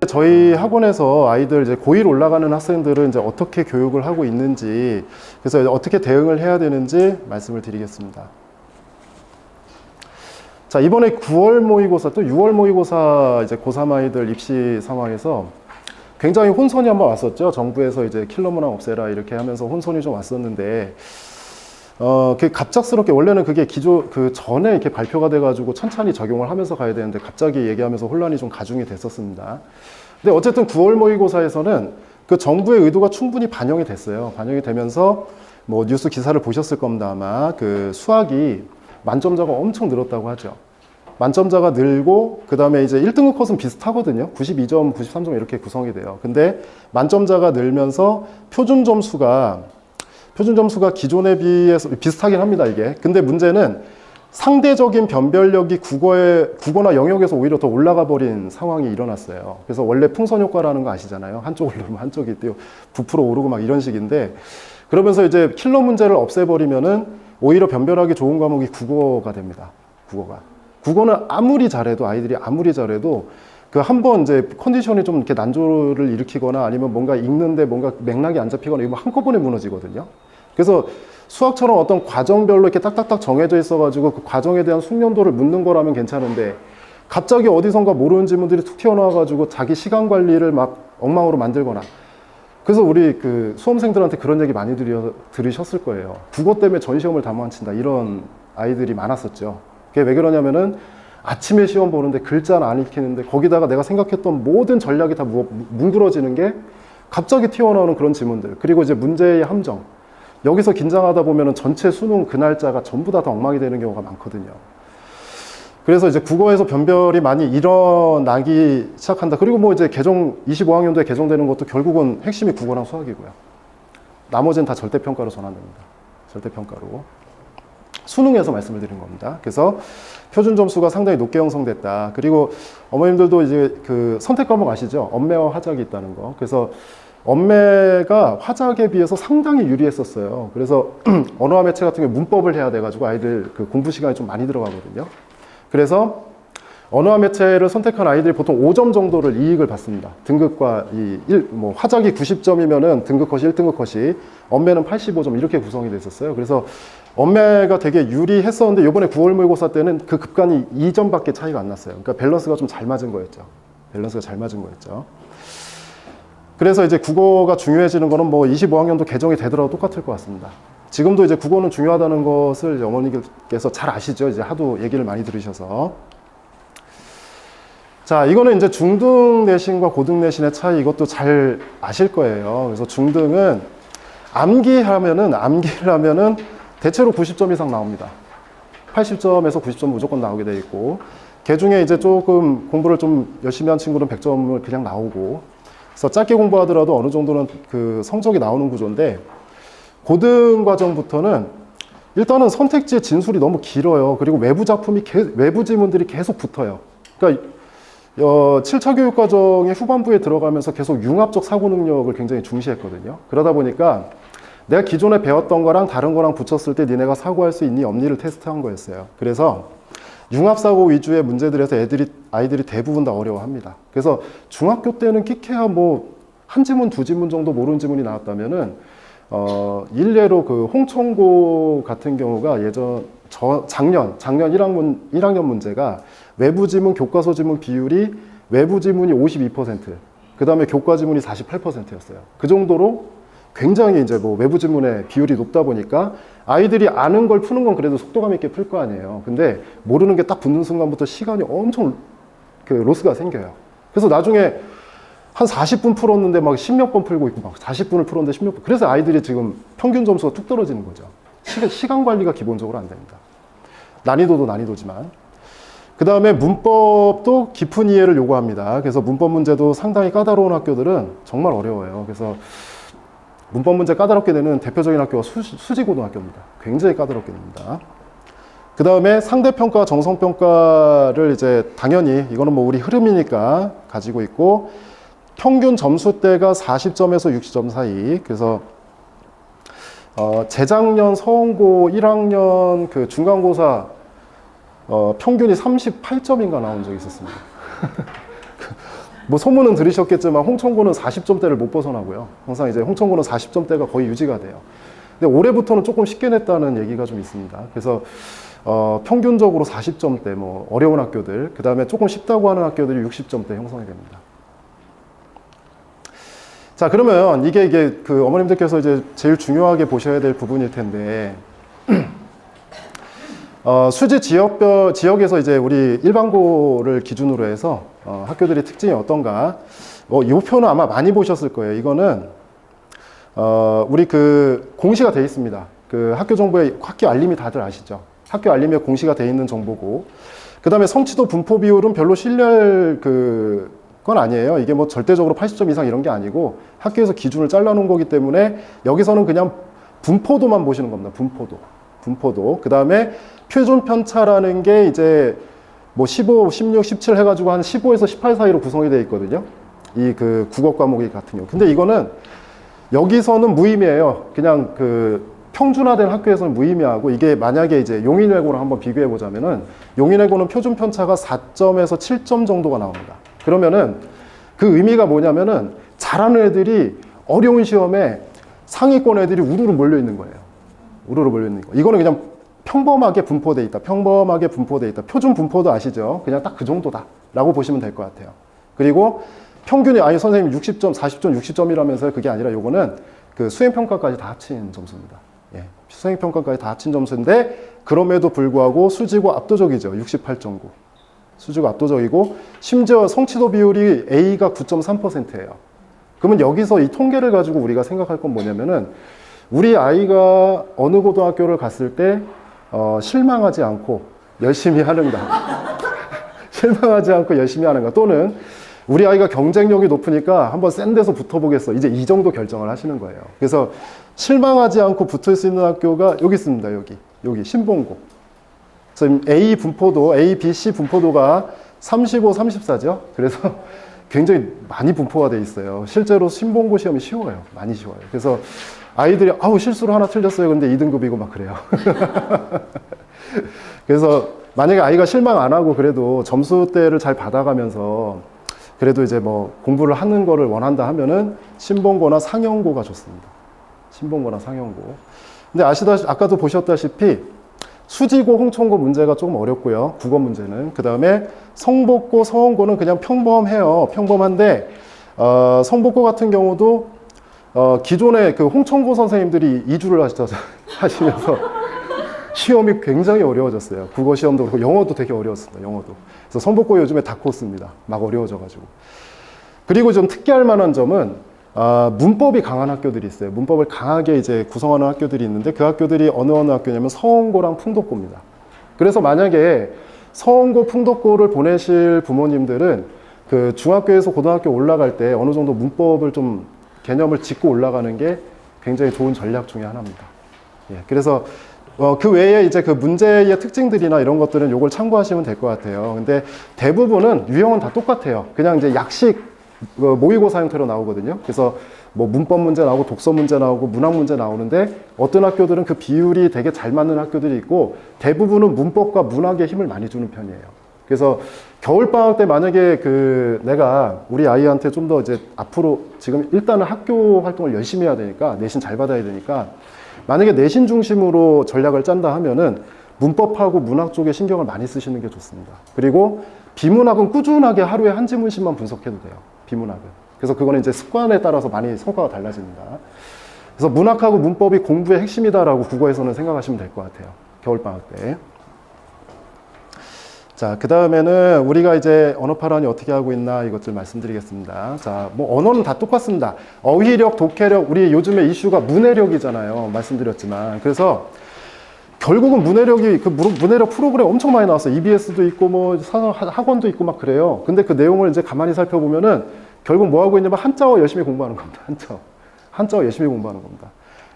저희 학원에서 아이들 이제 고1 올라가는 학생들은 이제 어떻게 교육을 하고 있는지, 그래서 어떻게 대응을 해야 되는지 말씀을 드리겠습니다. 자, 이번에 9월 모의고사 또 6월 모의고사 이제 고3 아이들 입시 상황에서 굉장히 혼선이 한번 왔었죠. 정부에서 이제 킬러 문항 없애라 이렇게 하면서 혼선이 좀 왔었는데, 그 갑작스럽게 원래는 그게 그 전에 이렇게 발표가 돼가지고 천천히 적용을 하면서 가야 되는데 갑자기 얘기하면서 혼란이 좀 가중이 됐었습니다. 근데 어쨌든 9월 모의고사에서는 그 정부의 의도가 충분히 반영이 됐어요. 반영이 되면서 뭐 뉴스 기사를 보셨을 겁니다. 아마 그 수학이 만점자가 엄청 늘었다고 하죠. 만점자가 늘고 그 다음에 이제 1등급 컷은 비슷하거든요. 92점, 93점 이렇게 구성이 돼요. 근데 만점자가 늘면서 표준 점수가 기존에 비해서 비슷하긴 합니다, 이게. 근데 문제는 상대적인 변별력이 국어나 영역에서 오히려 더 올라가 버린 상황이 일어났어요. 그래서 원래 풍선 효과라는 거 아시잖아요. 한쪽을 누르면 한쪽이 또 부풀어 오르고 막 이런 식인데, 그러면서 이제 킬러 문제를 없애버리면은 오히려 변별하기 좋은 과목이 국어가 됩니다. 국어는 아무리 잘해도, 아이들이 아무리 잘해도 그 한번 이제 컨디션이 좀 이렇게 난조를 일으키거나 아니면 뭔가 읽는데 뭔가 맥락이 안 잡히거나 이러면 한꺼번에 무너지거든요. 그래서 수학처럼 어떤 과정별로 이렇게 딱딱딱 정해져 있어가지고 그 과정에 대한 숙련도를 묻는 거라면 괜찮은데, 갑자기 어디선가 모르는 질문들이 툭 튀어나와가지고 자기 시간 관리를 막 엉망으로 만들거나. 그래서 우리 그 수험생들한테 그런 얘기 많이 들으셨을 거예요. 국어 때문에 전시험을 다 망친다, 이런 아이들이 많았었죠. 그게 왜 그러냐면은 아침에 시험 보는데 글자는 안 읽히는데 거기다가 내가 생각했던 모든 전략이 다 뭉그러지는 게 갑자기 튀어나오는 그런 질문들, 그리고 이제 문제의 함정, 여기서 긴장하다 보면은 전체 수능 그 날짜가 전부 다 엉망이 되는 경우가 많거든요. 그래서 이제 국어에서 변별이 많이 일어나기 시작한다. 그리고 뭐 이제 25학년도에 개정되는 것도 결국은 핵심이 국어랑 수학이고요. 나머지는 다 절대평가로 전환됩니다. 절대평가로. 수능에서 말씀을 드린 겁니다. 그래서 표준 점수가 상당히 높게 형성됐다. 그리고 어머님들도 이제 그 선택 과목 아시죠? 언매와 화작이 있다는 거. 그래서 언매가 화작에 비해서 상당히 유리했었어요. 그래서 언어와 매체 같은 경우 문법을 해야 돼가지고 아이들 그 공부 시간이 좀 많이 들어가거든요. 그래서 언어와 매체를 선택한 아이들이 보통 5점 정도를 이익을 받습니다. 등급과 뭐 화작이 90점이면은 등급 컷이 1등급 컷이, 언매는 85점 이렇게 구성이 됐었어요. 그래서 언매가 되게 유리했었는데 이번에 9월 모의고사 때는 그 급간이 2점밖에 차이가 안 났어요. 그러니까 밸런스가 좀 잘 맞은 거였죠. 그래서 이제 국어가 중요해지는 거는 뭐 25학년도 개정이 되더라도 똑같을 것 같습니다. 지금도 이제 국어는 중요하다는 것을 어머니께서 잘 아시죠? 이제 하도 얘기를 많이 들으셔서. 자, 이거는 이제 중등 내신과 고등 내신의 차이, 이것도 잘 아실 거예요. 그래서 중등은 암기를 하면은 대체로 90점 이상 나옵니다. 80점에서 90점 무조건 나오게 돼 있고, 그 중에 이제 조금 공부를 좀 열심히 한 친구는 100점을 그냥 나오고, 그래서 짧게 공부하더라도 어느 정도는 그 성적이 나오는 구조인데, 고등 과정부터는 일단은 선택지의 진술이 너무 길어요. 그리고 외부 지문들이 계속 붙어요. 그러니까 7차 교육 과정의 후반부에 들어가면서 계속 융합적 사고 능력을 굉장히 중시했거든요. 그러다 보니까 내가 기존에 배웠던 거랑 다른 거랑 붙였을 때 니네가 사고할 수 있니 없니를 테스트한 거였어요. 그래서 융합사고 위주의 문제들에서 아이들이 대부분 다 어려워합니다. 그래서 중학교 때는 끼케야 뭐 한 지문, 두 지문 정도 모르는 지문이 나왔다면은 일례로 그 홍천고 같은 경우가 작년 1학년 문제가 외부 지문, 교과서 지문 비율이 외부 지문이 52%, 그 다음에 교과 지문이 48%였어요. 그 정도로 굉장히 이제 뭐 외부 지문의 비율이 높다 보니까 아이들이 아는 걸 푸는 건 그래도 속도감 있게 풀 거 아니에요. 근데 모르는 게 딱 붙는 순간부터 시간이 엄청 그 로스가 생겨요. 그래서 나중에 한 40분 풀었는데 막 10몇 번 풀고 있고, 막 40분을 풀었는데 10몇 번. 그래서 아이들이 지금 평균 점수가 뚝 떨어지는 거죠. 시간 관리가 기본적으로 안 됩니다. 난이도도 난이도지만. 그 다음에 문법도 깊은 이해를 요구합니다. 그래서 문법 문제도 상당히 까다로운 학교들은 정말 어려워요. 그래서 문법 문제 까다롭게 되는 대표적인 학교가 수지고등학교입니다. 굉장히 까다롭게 됩니다. 그 다음에 상대평가, 정성평가를 이제 당연히 이거는 뭐 우리 흐름이니까 가지고 있고, 평균 점수대가 40점에서 60점 사이. 그래서 재작년 서원고 1학년 그 중간고사 평균이 38점인가 나온 적이 있었습니다. 뭐 소문은 들으셨겠지만 홍천고는 40점대를 못 벗어나고요. 항상 이제 홍천고는 40점대가 거의 유지가 돼요. 근데 올해부터는 조금 쉽게 냈다는 얘기가 좀 있습니다. 그래서 평균적으로 40점대, 뭐 어려운 학교들, 그 다음에 조금 쉽다고 하는 학교들이 60점대 형성이 됩니다. 자, 그러면 이게 그 어머님들께서 이제 제일 중요하게 보셔야 될 부분일 텐데, 수지 지역에서 이제 우리 일반고를 기준으로 해서 학교들의 특징이 어떤가? 이 표는 아마 많이 보셨을 거예요. 이거는 우리 그 공시가 되어 있습니다. 그 학교 정보에 학교 알림이 다들 아시죠? 학교 알림에 공시가 되어 있는 정보고, 그 다음에 성취도 분포 비율은 별로 신뢰할 건 아니에요. 이게 뭐 절대적으로 80점 이상 이런 게 아니고 학교에서 기준을 잘라놓은 거기 때문에 여기서는 그냥 분포도만 보시는 겁니다. 분포도. 그 다음에 표준 편차라는 게 이제 뭐 15, 16, 17 해가지고 한 15에서 18 사이로 구성이 되어 있거든요. 이 그 국어 과목이 같은 경우. 근데 이거는 여기서는 무의미해요. 그냥 그 평준화된 학교에서는 무의미하고, 이게 만약에 이제 용인외고랑 한번 비교해 보자면은 용인외고는 표준 편차가 4점에서 7점 정도가 나옵니다. 그러면은 그 의미가 뭐냐면은 잘하는 애들이 어려운 시험에 상위권 애들이 우르르 몰려 있는 거예요. 우르르 몰려 있는 거. 이거는 그냥 평범하게 분포돼 있다. 표준 분포도 아시죠? 그냥 딱 그 정도다 라고 보시면 될 것 같아요. 그리고 평균이, 아니 선생님 60점, 40점, 60점이라면서요. 그게 아니라 요거는 그 수행평가까지 다 합친 점수입니다. 예, 수행평가까지 다 합친 점수인데, 그럼에도 불구하고 수지고 압도적이죠. 68.9. 수지고 압도적이고, 심지어 성취도 비율이 A가 9.3%예요. 그러면 여기서 이 통계를 가지고 우리가 생각할 건 뭐냐면은, 우리 아이가 어느 고등학교를 갔을 때 실망하지 않고 열심히 하는가. 실망하지 않고 열심히 하는가. 또는 우리 아이가 경쟁력이 높으니까 한번 센 데서 붙어보겠어. 이제 이 정도 결정을 하시는 거예요. 그래서 실망하지 않고 붙을 수 있는 학교가 여기 있습니다. 여기 신봉고. 그래서 A 분포도, A, B, C 분포도가 35, 34죠. 그래서 굉장히 많이 분포가 돼 있어요. 실제로 신봉고 시험이 쉬워요. 많이 쉬워요. 그래서 아이들이 실수로 하나 틀렸어요. 근데 2등급이고 막 그래요. 그래서 만약에 아이가 실망 안 하고 그래도 점수대를 잘 받아가면서 그래도 이제 뭐 공부를 하는 거를 원한다 하면은 신봉고나 상영고가 좋습니다. 신봉고나 상영고. 근데 아까도 보셨다시피 수지고, 홍천고 문제가 조금 어렵고요. 국어 문제는. 그 다음에 성복고, 서원고는 그냥 평범해요. 평범한데, 성복고 같은 경우도, 기존에 그 홍천고 선생님들이 이주를 하시면서 시험이 굉장히 어려워졌어요. 국어 시험도 그렇고, 영어도 되게 어려웠습니다. 영어도. 그래서 성복고 요즘에 다 코스입니다. 막 어려워져가지고. 그리고 좀 특이할 만한 점은, 문법이 강한 학교들이 있어요. 문법을 강하게 이제 구성하는 학교들이 있는데, 그 학교들이 어느 학교냐면 서원고랑 풍덕고입니다. 그래서 만약에 서원고, 풍덕고를 보내실 부모님들은 그 중학교에서 고등학교 올라갈 때 어느 정도 문법을 좀 개념을 짚고 올라가는 게 굉장히 좋은 전략 중에 하나입니다. 예, 그래서 그 외에 이제 그 문제의 특징들이나 이런 것들은 요걸 참고하시면 될 것 같아요. 근데 대부분은 유형은 다 똑같아요. 그냥 이제 약식 모의고사 형태로 나오거든요. 그래서 뭐 문법 문제 나오고 독서 문제 나오고 문학 문제 나오는데, 어떤 학교들은 그 비율이 되게 잘 맞는 학교들이 있고, 대부분은 문법과 문학에 힘을 많이 주는 편이에요. 그래서 겨울방학 때 만약에 내가 우리 아이한테 좀 더 이제 앞으로 지금 일단은 학교 활동을 열심히 해야 되니까, 내신 잘 받아야 되니까, 만약에 내신 중심으로 전략을 짠다 하면은 문법하고 문학 쪽에 신경을 많이 쓰시는 게 좋습니다. 그리고 비문학은 꾸준하게 하루에 한 지문씩만 분석해도 돼요. 비문학은. 그래서 그거는 이제 습관에 따라서 많이 성과가 달라집니다. 그래서 문학하고 문법이 공부의 핵심이다라고 국어에서는 생각하시면 될 것 같아요. 겨울방학 때. 자, 그 다음에는 우리가 이제 언어파란이 어떻게 하고 있나 이것들 말씀드리겠습니다. 자, 뭐 언어는 다 똑같습니다. 어휘력, 독해력, 우리 요즘에 이슈가 문해력이잖아요. 말씀드렸지만. 그래서 결국은 문해력이, 문해력 프로그램 엄청 많이 나왔어요. EBS도 있고, 뭐, 학원도 있고 막 그래요. 근데 그 내용을 이제 가만히 살펴보면은 결국 뭐 하고 있냐면 한자어 열심히 공부하는 겁니다. 한자어 열심히 공부하는 겁니다.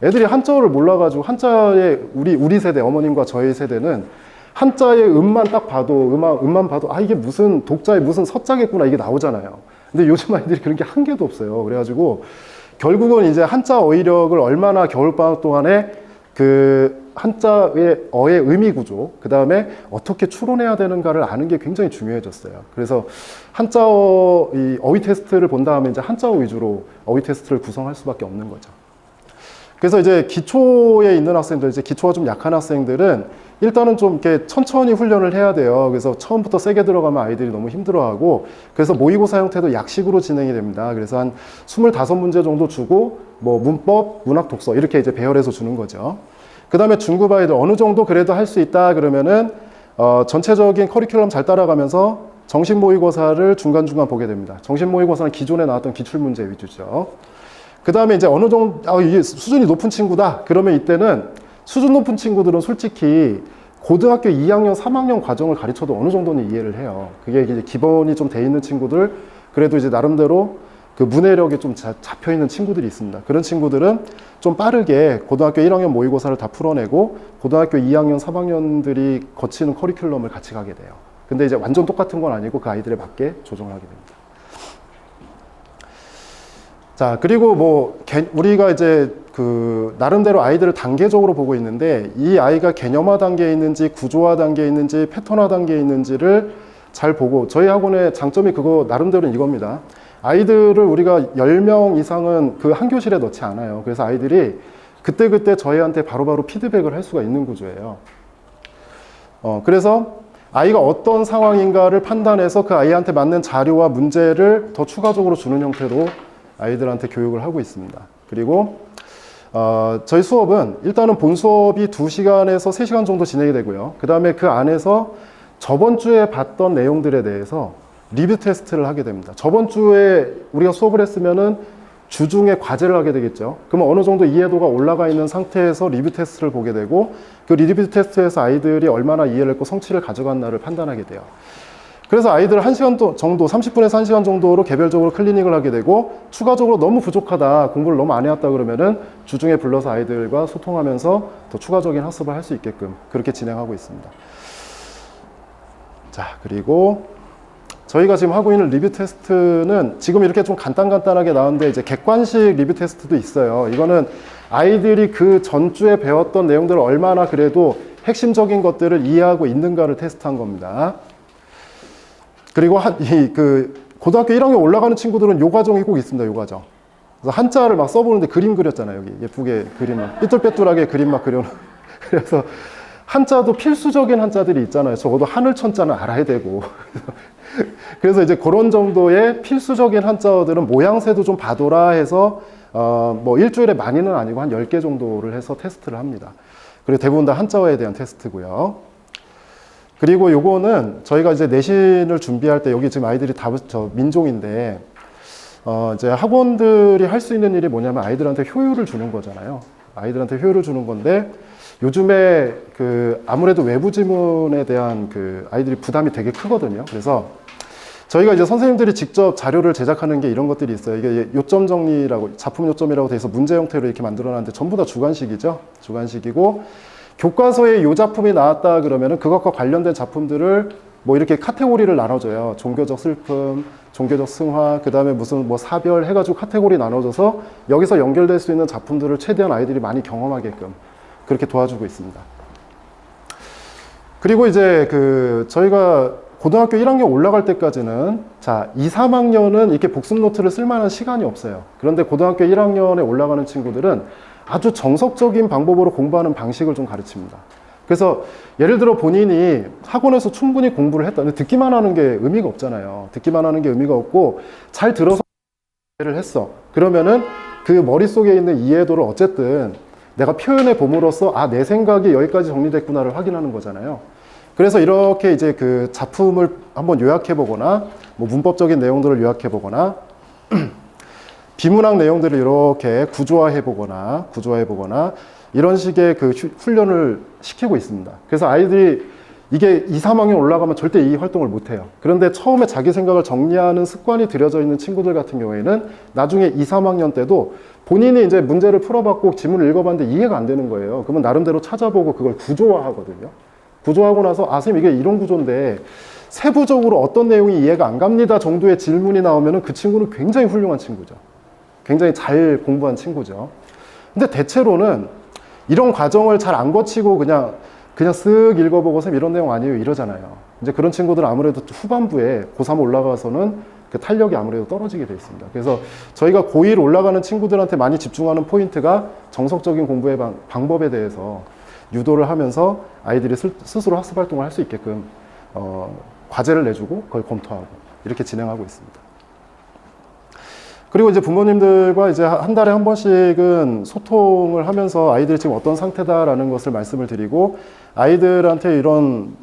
애들이 한자어를 몰라가지고, 한자에 우리 세대, 어머님과 저희 세대는 한자의 음만 딱 봐도, 음만 봐도, 이게 무슨 독자에 무슨 서자겠구나, 이게 나오잖아요. 근데 요즘 아이들이 그런 게 한 개도 없어요. 그래가지고 결국은 이제 한자 어휘력을 얼마나 겨울방학 동안에 한자의 어의 의미 구조, 그 다음에 어떻게 추론해야 되는가를 아는 게 굉장히 중요해졌어요. 그래서 한자어, 이 어휘 테스트를 본 다음에 이제 한자어 위주로 어휘 테스트를 구성할 수밖에 없는 거죠. 그래서 이제 기초에 있는 학생들, 이제 기초가 좀 약한 학생들은 일단은 좀 이렇게 천천히 훈련을 해야 돼요. 그래서 처음부터 세게 들어가면 아이들이 너무 힘들어하고, 그래서 모의고사 형태도 약식으로 진행이 됩니다. 그래서 한 25문제 정도 주고, 뭐 문법, 문학, 독서 이렇게 이제 배열해서 주는 거죠. 그 다음에 중급 아이들 어느 정도 그래도 할 수 있다 그러면은 전체적인 커리큘럼 잘 따라가면서 정식 모의고사를 중간중간 보게 됩니다. 정식 모의고사는 기존에 나왔던 기출문제 위주죠. 그 다음에 이제 어느 정도, 이게 수준이 높은 친구다. 그러면 이때는 수준 높은 친구들은 솔직히 고등학교 2학년, 3학년 과정을 가르쳐도 어느 정도는 이해를 해요. 그게 이제 기본이 좀 돼 있는 친구들, 그래도 이제 나름대로 그 문해력이 좀 잡혀 있는 친구들이 있습니다. 그런 친구들은 좀 빠르게 고등학교 1학년 모의고사를 다 풀어내고 고등학교 2학년, 3학년들이 거치는 커리큘럼을 같이 가게 돼요. 근데 이제 완전 똑같은 건 아니고 그 아이들에 맞게 조정을 하게 됩니다. 자, 그리고 뭐 우리가 이제 그 나름대로 아이들을 단계적으로 보고 있는데, 이 아이가 개념화 단계에 있는지 구조화 단계에 있는지 패턴화 단계에 있는지를 잘 보고, 저희 학원의 장점이 그거 나름대로는 이겁니다. 아이들을 우리가 10명 이상은 그 한 교실에 넣지 않아요. 그래서 아이들이 그때그때 저희한테 바로바로 피드백을 할 수가 있는 구조예요. 그래서 아이가 어떤 상황인가를 판단해서 그 아이한테 맞는 자료와 문제를 더 추가적으로 주는 형태로 아이들한테 교육을 하고 있습니다. 그리고 저희 수업은 일단은 본 수업이 2시간에서 3시간 정도 진행이 되고요. 그 다음에 그 안에서 저번 주에 봤던 내용들에 대해서 리뷰 테스트를 하게 됩니다. 저번 주에 우리가 수업을 했으면은 주중에 과제를 하게 되겠죠. 그러면 어느 정도 이해도가 올라가 있는 상태에서 리뷰 테스트를 보게 되고, 그 리뷰 테스트에서 아이들이 얼마나 이해를 했고 성취를 가져갔나를 판단하게 돼요. 그래서 아이들 1시간 정도, 30분에서 1시간 정도로 개별적으로 클리닉을 하게 되고, 추가적으로 너무 부족하다, 공부를 너무 안 해왔다 그러면은 주중에 불러서 아이들과 소통하면서 더 추가적인 학습을 할 수 있게끔 그렇게 진행하고 있습니다. 자, 그리고 저희가 지금 하고 있는 리뷰 테스트는 지금 이렇게 좀 간단하게 나왔는데, 이제 객관식 리뷰 테스트도 있어요. 이거는 아이들이 그 전주에 배웠던 내용들을 얼마나 그래도 핵심적인 것들을 이해하고 있는가를 테스트한 겁니다. 그리고 고등학교 1학년 올라가는 친구들은 요 과정이 꼭 있습니다. 요 과정. 그래서 한자를 막 써보는데 그림 그렸잖아요. 여기 예쁘게 그림을 삐뚤빼뚤하게 그림 막 그려놓은. 그래서 한자도 필수적인 한자들이 있잖아요. 적어도 하늘 천자는 알아야 되고. 그래서 이제 그런 정도의 필수적인 한자어들은 모양새도 좀 봐둬라 해서 뭐 일주일에 많이는 아니고 한 10개 정도를 해서 테스트를 합니다. 그리고 대부분 다 한자어에 대한 테스트고요. 그리고 요거는 저희가 이제 내신을 준비할 때, 여기 지금 아이들이 다 민종인데, 이제 학원들이 할 수 있는 일이 뭐냐면 아이들한테 효율을 주는 거잖아요. 아이들한테 효율을 주는 건데, 요즘에 아무래도 외부 지문에 대한 아이들이 부담이 되게 크거든요. 그래서 저희가 이제 선생님들이 직접 자료를 제작하는 게 이런 것들이 있어요. 이게 요점 정리라고, 작품 요점이라고 돼 있어 문제 형태로 이렇게 만들어 놨는데 전부 다 주관식이죠. 주관식이고, 교과서에 요 작품이 나왔다 그러면은 그것과 관련된 작품들을 뭐 이렇게 카테고리를 나눠줘요. 종교적 슬픔, 종교적 승화, 그 다음에 무슨 뭐 사별 해가지고 카테고리 나눠줘서 여기서 연결될 수 있는 작품들을 최대한 아이들이 많이 경험하게끔 그렇게 도와주고 있습니다. 그리고 이제 저희가 고등학교 1학년 올라갈 때까지는, 자, 2, 3학년은 이렇게 복습 노트를 쓸 만한 시간이 없어요. 그런데 고등학교 1학년에 올라가는 친구들은 아주 정석적인 방법으로 공부하는 방식을 좀 가르칩니다. 그래서 예를 들어 본인이 학원에서 충분히 공부를 했다. 근데 듣기만 하는 게 의미가 없잖아요. 듣기만 하는 게 의미가 없고, 잘 들어서 이해를 했어. 그러면은 그 머릿속에 있는 이해도를 어쨌든 내가 표현해 봄으로써 내 생각이 여기까지 정리됐구나를 확인하는 거잖아요. 그래서 이렇게 이제 그 작품을 한번 요약해 보거나, 뭐 문법적인 내용들을 요약해 보거나, 비문학 내용들을 이렇게 구조화해 보거나 이런 식의 훈련을 시키고 있습니다. 그래서 아이들이 이게 2, 3학년 올라가면 절대 이 활동을 못 해요. 그런데 처음에 자기 생각을 정리하는 습관이 들여져 있는 친구들 같은 경우에는 나중에 2, 3학년 때도 본인이 이제 문제를 풀어봤고 지문을 읽어봤는데 이해가 안 되는 거예요. 그러면 나름대로 찾아보고 그걸 구조화하거든요. 구조하고 나서 선생님 이게 이런 구조인데 세부적으로 어떤 내용이 이해가 안 갑니다 정도의 질문이 나오면은 그 친구는 굉장히 훌륭한 친구죠. 굉장히 잘 공부한 친구죠. 근데 대체로는 이런 과정을 잘 안 거치고 그냥 쓱 읽어보고 쌤 이런 내용 아니에요 이러잖아요. 이제 그런 친구들은 아무래도 후반부에 고3 올라가서는 그 탄력이 아무래도 떨어지게 돼 있습니다. 그래서 저희가 고1 올라가는 친구들한테 많이 집중하는 포인트가 정석적인 공부의 방법에 대해서 유도를 하면서 아이들이 스스로 학습 활동을 할 수 있게끔 과제를 내주고 그걸 검토하고 이렇게 진행하고 있습니다. 그리고 이제 부모님들과 이제 한 달에 한 번씩은 소통을 하면서 아이들이 지금 어떤 상태다라는 것을 말씀을 드리고 아이들한테 이런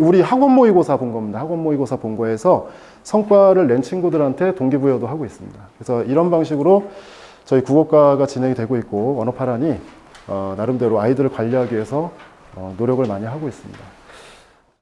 우리 학원 모의고사 본 겁니다. 학원 모의고사 본 거에서 성과를 낸 친구들한테 동기부여도 하고 있습니다. 그래서 이런 방식으로 저희 국어과가 진행이 되고 있고 언어파란이 나름대로 아이들을 관리하기 위해서 노력을 많이 하고 있습니다.